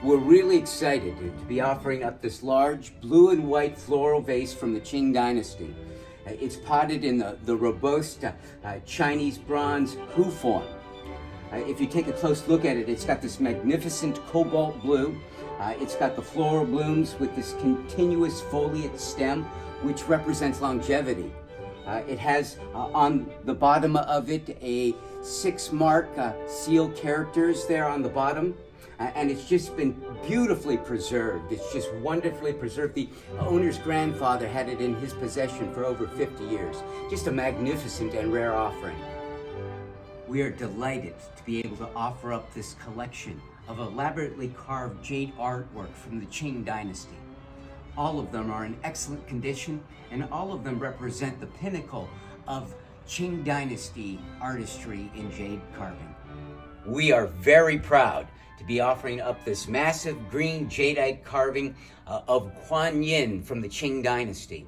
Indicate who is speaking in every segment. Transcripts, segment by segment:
Speaker 1: We're really excited to be offering up this large blue and white floral vase from the Qing Dynasty. It's potted in the robust Chinese bronze Hu form. If you take a close look at it, it's got this magnificent cobalt blue. It's got the floral blooms with this continuous foliate stem, which represents longevity. It has on the bottom of it a 6-mark seal characters there on the bottom. And it's just been beautifully preserved. It's just wonderfully preserved. The owner's grandfather had it in his possession for over 50 years. Just a magnificent and rare offering. We are delighted to be able to offer up this collection of elaborately carved jade artwork from the Qing Dynasty. All of them are in excellent condition, and all of them represent the pinnacle of Qing Dynasty artistry in jade carving. We are very proud to be offering up this massive green jadeite carving of Guanyin from the Qing Dynasty.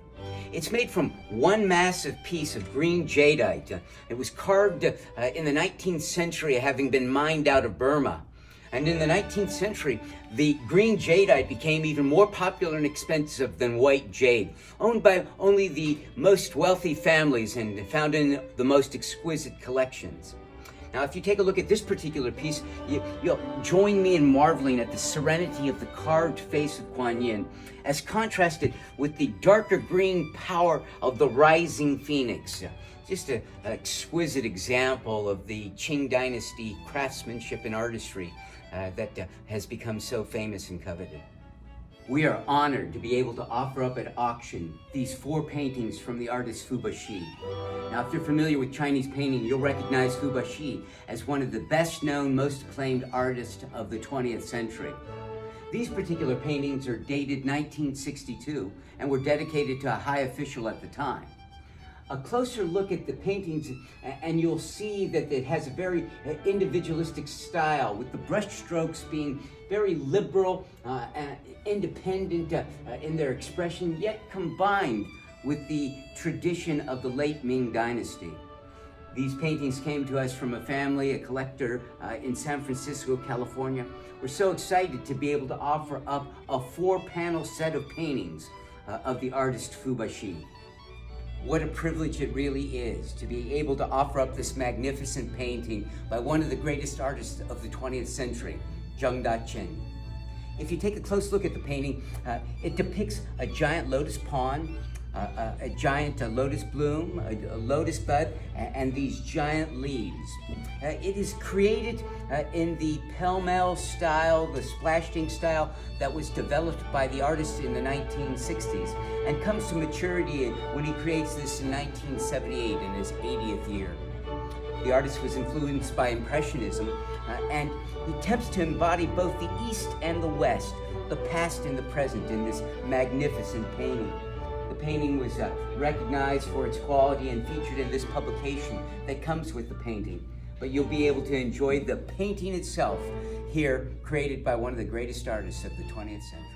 Speaker 1: It's made from one massive piece of green jadeite. It was carved in the 19th century, having been mined out of Burma. And in the 19th century, the green jadeite became even more popular and expensive than white jade, owned by only the most wealthy families and found in the most exquisite collections. Now, if you take a look at this particular piece, you'll join me in marveling at the serenity of the carved face of Guanyin, as contrasted with the darker green power of the rising phoenix. Just an exquisite example of the Qing Dynasty craftsmanship and artistry that has become so famous and coveted. We are honored to be able to offer up at auction these 4 paintings from the artist Fu Baoshi. Now, if you're familiar with Chinese painting, you'll recognize Fu Baoshi as one of the best-known, most acclaimed artists of the 20th century. These particular paintings are dated 1962 and were dedicated to a high official at the time. A closer look at the paintings and you'll see that it has a very individualistic style, with the brush strokes being very liberal and independent in their expression, yet combined with the tradition of the late Ming Dynasty. These paintings came to us from a family, a collector in San Francisco, California. We're so excited to be able to offer up a 4-panel set of paintings of the artist Fu Baoshi. What a privilege it really is to be able to offer up this magnificent painting by one of the greatest artists of the 20th century, Zhang Daqian. If you take a close look at the painting, it depicts a giant lotus pond, a giant lotus bloom, a lotus bud, and these giant leaves. It is created in the pell-mell style, the splashed ink style that was developed by the artist in the 1960s and comes to maturity when he creates this in 1978 in his 80th year. The artist was influenced by Impressionism and he attempts to embody both the East and the West, the past and the present, in this magnificent painting. The painting was recognized for its quality and featured in this publication that comes with the painting. But you'll be able to enjoy the painting itself here, created by one of the greatest artists of the 20th century.